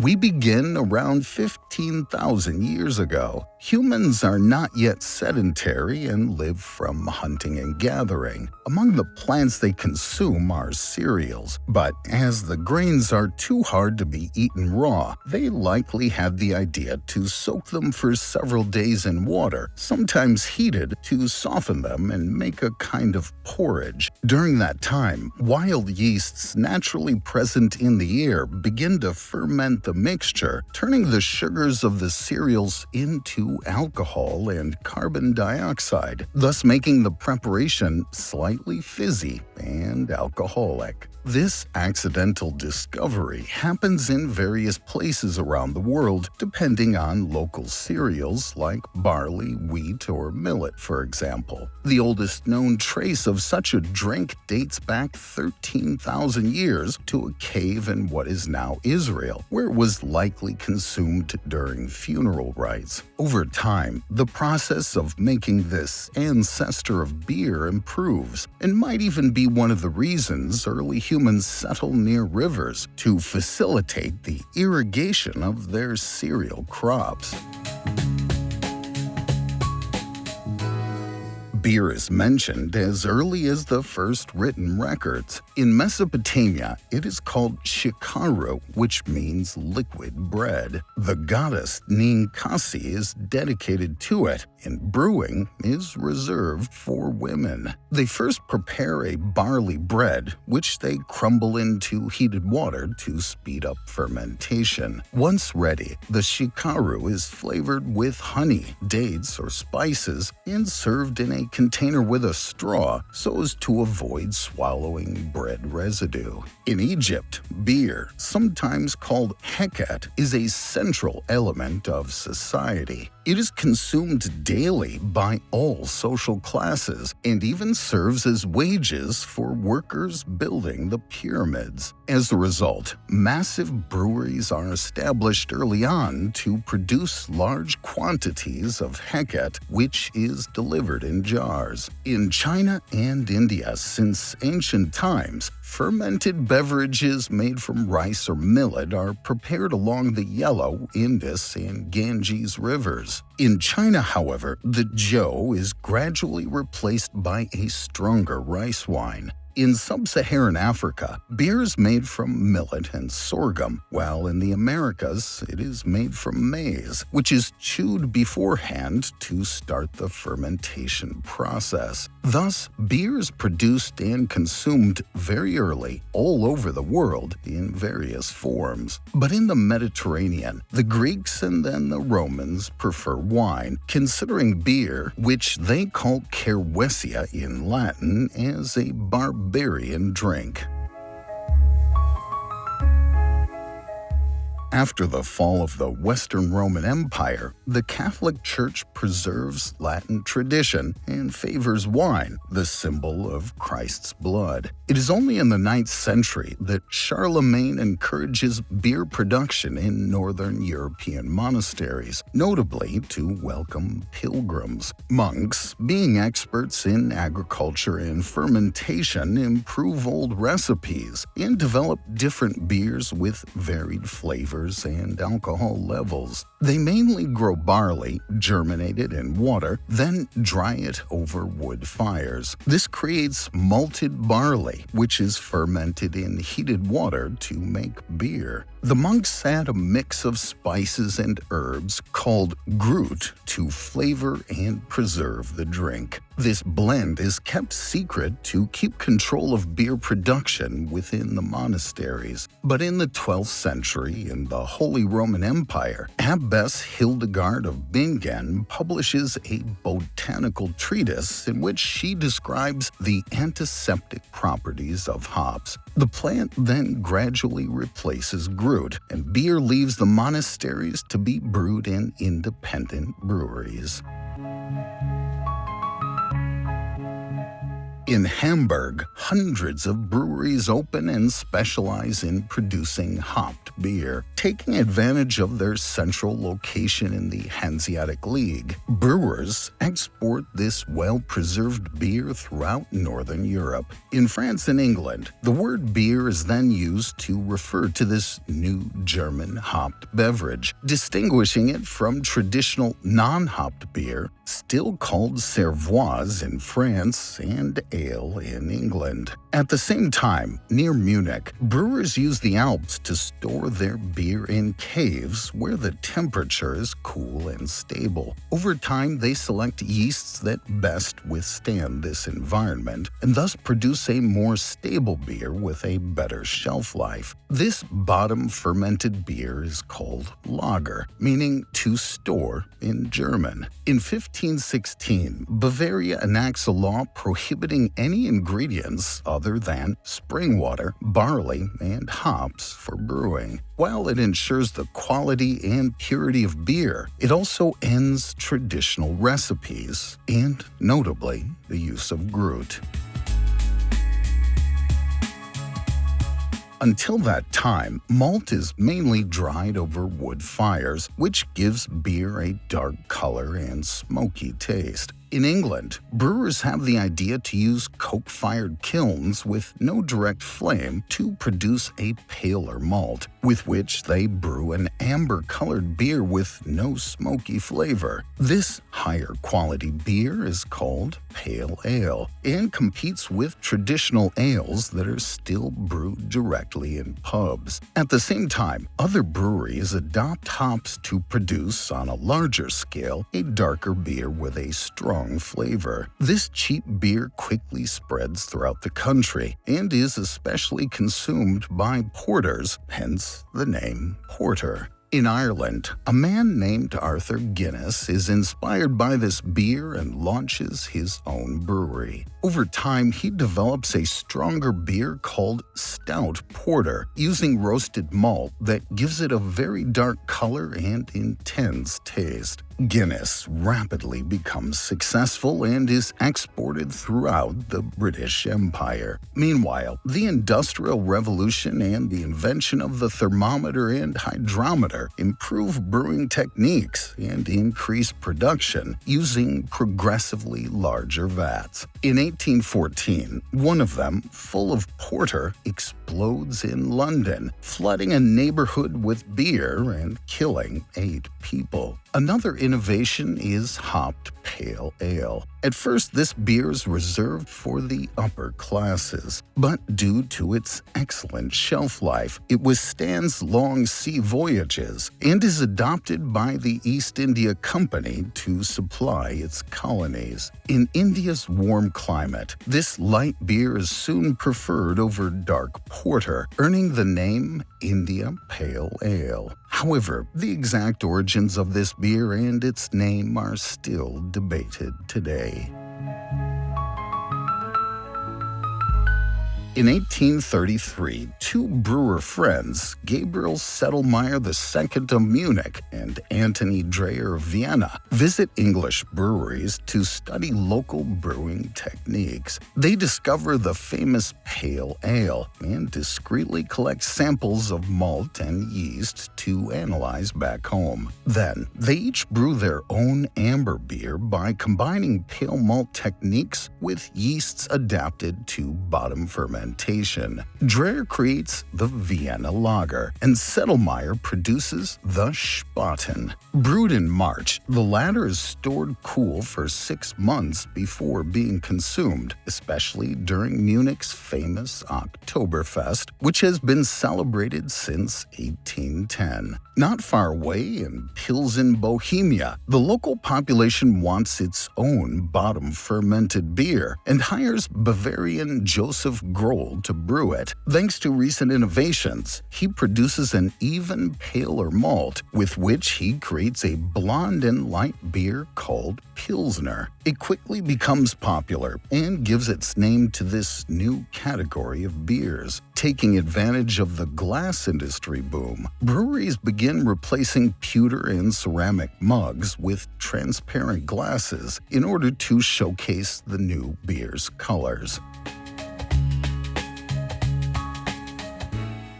We begin around 15,000 years ago. Humans are not yet sedentary and live from hunting and gathering. Among the plants they consume are cereals, but as the grains are too hard to be eaten raw, they likely had the idea to soak them for several days in water, sometimes heated, to soften them and make a kind of porridge. During that time, wild yeasts naturally present in the air begin to ferment the mixture, turning the sugars of the cereals into alcohol and carbon dioxide, thus making the preparation slightly fizzy and alcoholic. This accidental discovery happens in various places around the world depending on local cereals like barley, wheat, or millet, for example. The oldest known trace of such a drink dates back 13,000 years to a cave in what is now Israel, where it was likely consumed during funeral rites. Over time, the process of making this ancestor of beer improves, and might even be one of the reasons early humans settle near rivers to facilitate the irrigation of their cereal crops. Beer is mentioned as early as the first written records. In Mesopotamia, it is called shikaru, which means liquid bread. The goddess Ninkasi is dedicated to it, and brewing is reserved for women. They first prepare a barley bread, which they crumble into heated water to speed up fermentation. Once ready, the shikaru is flavored with honey, dates, or spices and served in a container with a straw so as to avoid swallowing bread residue. In Egypt, beer, sometimes called heket, is a central element of society. It is consumed daily by all social classes and even serves as wages for workers building the pyramids. As a result, massive breweries are established early on to produce large quantities of heket, which is delivered in jars. In China and India since ancient times, fermented beverages made from rice or millet are prepared along the Yellow, Indus, and Ganges rivers. In China, however, the zhou is gradually replaced by a stronger rice wine. In sub-Saharan Africa, beer is made from millet and sorghum, while in the Americas it is made from maize, which is chewed beforehand to start the fermentation process. Thus, beer is produced and consumed very early all over the world in various forms. But in the Mediterranean, the Greeks and then the Romans prefer wine, considering beer, which they call cervisia in Latin, as a barbarian drink. After the fall of the Western Roman Empire, the Catholic Church preserves Latin tradition and favors wine, the symbol of Christ's blood. It is only in the 9th century that Charlemagne encourages beer production in northern European monasteries, notably to welcome pilgrims. Monks, being experts in agriculture and fermentation, improve old recipes and develop different beers with varied flavors and alcohol levels. They mainly grow barley, germinate it in water, then dry it over wood fires. This creates malted barley, which is fermented in heated water to make beer. The monks add a mix of spices and herbs called grut to flavor and preserve the drink. This blend is kept secret to keep control of beer production within the monasteries. But in the 12th century, in the Holy Roman Empire, Abbess Hildegard of Bingen publishes a botanical treatise in which she describes the antiseptic properties of hops. The plant then gradually replaces grut, and beer leaves the monasteries to be brewed in independent breweries. In Hamburg, hundreds of breweries open and specialize in producing hopped beer. Taking advantage of their central location in the Hanseatic League, brewers export this well-preserved beer throughout Northern Europe. In France and England, the word beer is then used to refer to this new German hopped beverage, distinguishing it from traditional non-hopped beer, still called cervoise in France and ale in England. At the same time, near Munich, brewers use the Alps to store their beer in caves where the temperature is cool and stable. Over time, they select yeasts that best withstand this environment and thus produce a more stable beer with a better shelf life. This bottom-fermented beer is called lager, meaning to store in German. In 1516, Bavaria enacts a law prohibiting any ingredients other than spring water, barley, and hops for brewing. While it ensures the quality and purity of beer, it also ends traditional recipes and, notably, the use of Groot. Until that time, malt is mainly dried over wood fires, which gives beer a dark color and smoky taste. In England, brewers have the idea to use coke-fired kilns with no direct flame to produce a paler malt, with which they brew an amber-colored beer with no smoky flavor. This higher-quality beer is called pale ale and competes with traditional ales that are still brewed directly in pubs. At the same time, other breweries adopt hops to produce, on a larger scale, a darker beer with a strong flavor. This cheap beer quickly spreads throughout the country and is especially consumed by porters, hence the name porter. In Ireland, a man named Arthur Guinness is inspired by this beer and launches his own brewery. Over time, he develops a stronger beer called Stout Porter, using roasted malt that gives it a very dark color and intense taste. Guinness rapidly becomes successful and is exported throughout the British Empire. Meanwhile, the Industrial Revolution and the invention of the thermometer and hydrometer improve brewing techniques and increase production using progressively larger vats. In 1814, one of them, full of porter, explodes in London, flooding a neighborhood with beer and killing 8 people. Another innovation is hopped pale ale. At first, this beer is reserved for the upper classes, but due to its excellent shelf life, it withstands long sea voyages and is adopted by the East India Company to supply its colonies. In India's warm climate, this light beer is soon preferred over dark porter, earning the name India Pale Ale. However, the exact origins of this beer and its name are still debated today. In 1833, 2 brewer friends, Gabriel Sedlmayr II of Munich and Antony Dreyer of Vienna, visit English breweries to study local brewing techniques. They discover the famous pale ale and discreetly collect samples of malt and yeast to analyze back home. Then, they each brew their own amber beer by combining pale malt techniques with yeasts adapted to bottom fermentation. Dreyer creates the Vienna Lager, and Sedlmayr produces the Spaten. Brewed in March, the latter is stored cool for 6 months before being consumed, especially during Munich's famous Oktoberfest, which has been celebrated since 1810. Not far away in Pilsen, Bohemia, the local population wants its own bottom-fermented beer and hires Bavarian Joseph Gross control to brew it. Thanks to recent innovations, he produces an even paler malt with which he creates a blonde and light beer called Pilsner. It quickly becomes popular and gives its name to this new category of beers. Taking advantage of the glass industry boom, breweries begin replacing pewter and ceramic mugs with transparent glasses in order to showcase the new beer's colors.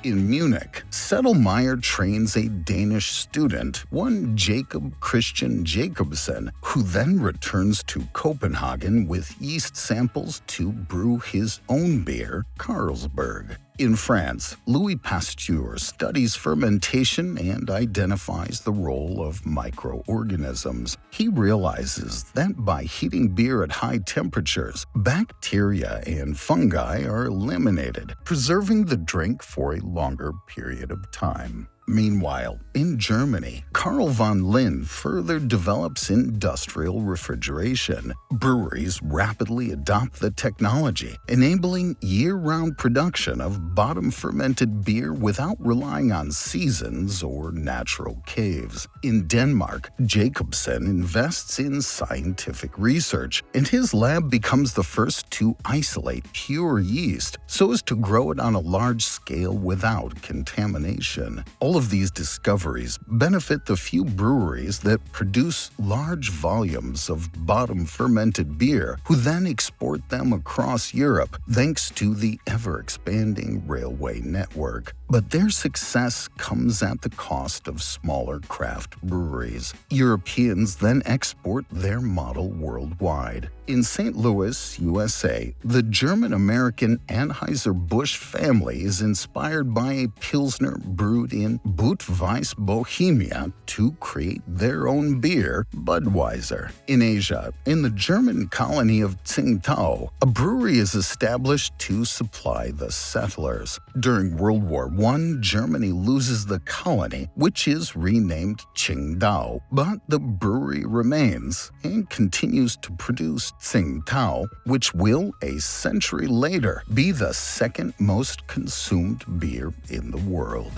In Munich, Sedlmayr trains a Danish student, one Jacob Christian Jacobsen, who then returns to Copenhagen with yeast samples to brew his own beer, Carlsberg. In France, Louis Pasteur studies fermentation and identifies the role of microorganisms. He realizes that by heating beer at high temperatures, bacteria and fungi are eliminated, preserving the drink for a longer period of time. Meanwhile, in Germany, Carl von Linde further develops industrial refrigeration. Breweries rapidly adopt the technology, enabling year-round production of bottom-fermented beer without relying on seasons or natural caves. In Denmark, Jacobsen invests in scientific research, and his lab becomes the first to isolate pure yeast so as to grow it on a large scale without contamination. All of these discoveries benefit the few breweries that produce large volumes of bottom-fermented beer, who then export them across Europe thanks to the ever-expanding railway network. But their success comes at the cost of smaller craft breweries. Europeans then export their model worldwide. In St. Louis, USA, the German-American Anheuser-Busch family is inspired by a Pilsner brewed in Budweis, Bohemia, to create their own beer, Budweiser. In Asia, in the German colony of Tsingtao, a brewery is established to supply the settlers. During World War I, Germany loses the colony, which is renamed Qingdao, but the brewery remains and continues to produce Tsingtao, which will, a century later, be the second most consumed beer in the world.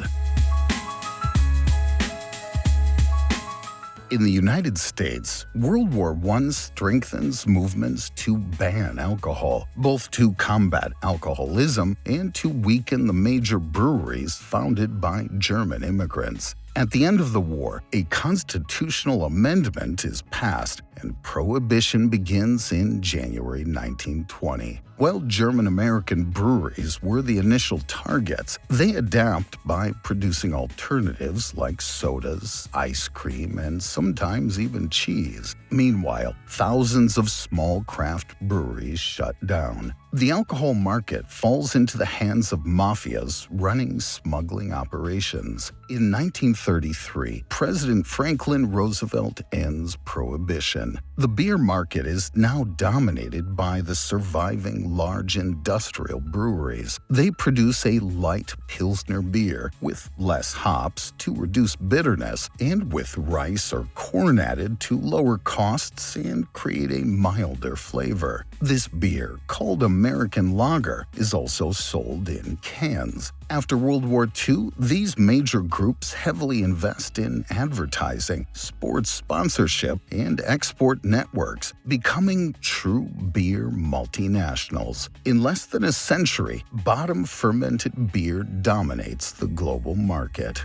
In the United States, World War I strengthens movements to ban alcohol, both to combat alcoholism and to weaken the major breweries founded by German immigrants. At the end of the war, a constitutional amendment is passed, and prohibition begins in January 1920. While German-American breweries were the initial targets, they adapt by producing alternatives like sodas, ice cream, and sometimes even cheese. Meanwhile, thousands of small craft breweries shut down. The alcohol market falls into the hands of mafias running smuggling operations. In 1933, President Franklin Roosevelt ends prohibition. The beer market is now dominated by the surviving large industrial breweries. They produce a light Pilsner beer with less hops to reduce bitterness and with rice or corn added to lower costs and create a milder flavor. This beer, called American Lager, is also sold in cans. After World War II, these major groups heavily invest in advertising, sports sponsorship, and export networks, becoming true beer multinationals. In less than a century, bottom-fermented beer dominates the global market.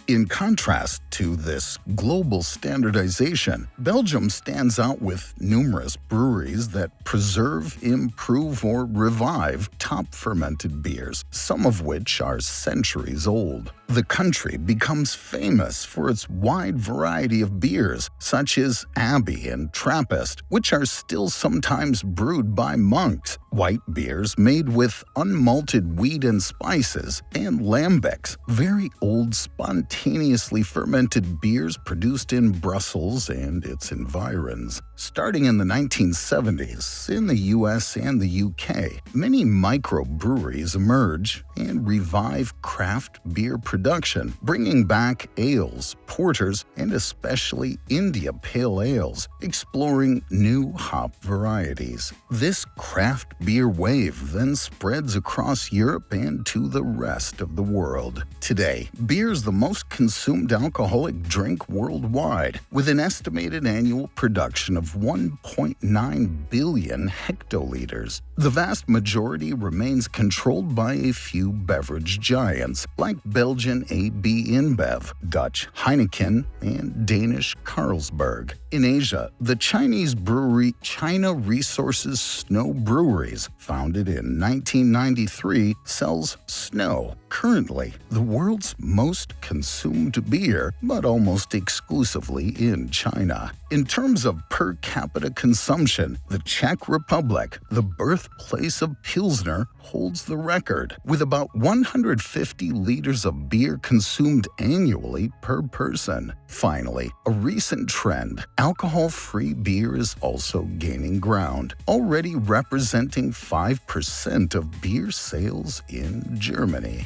In contrast to this global standardization, Belgium stands out with numerous breweries that preserve, improve, or revive top-fermented beers, some of which are centuries old. The country becomes famous for its wide variety of beers, such as Abbey and Trappist, which are still sometimes brewed by monks, white beers made with unmalted wheat and spices, and lambics, very old spontaneous spontaneously fermented beers produced in Brussels and its environs. Starting in the 1970s, in the US and the UK, many microbreweries emerge and revive craft beer production, bringing back ales, porters, and especially India Pale Ales, exploring new hop varieties. This craft beer wave then spreads across Europe and to the rest of the world. Today, beer is the most consumed alcoholic drink worldwide, with an estimated annual production of 1.9 billion hectoliters. The vast majority remains controlled by a few beverage giants, like Belgian AB InBev, Dutch Heineken, and Danish Carlsberg. In Asia, the Chinese brewery China Resources Snow Breweries, founded in 1993, sells Snow, currently the world's most consumed beer, but almost exclusively in China. In terms of per capita consumption, the Czech Republic, the birthplace of Pilsner, holds the record, with about 150 liters of beer consumed annually per person. Finally, a recent trend: alcohol-free beer is also gaining ground, already representing 5% of beer sales in Germany.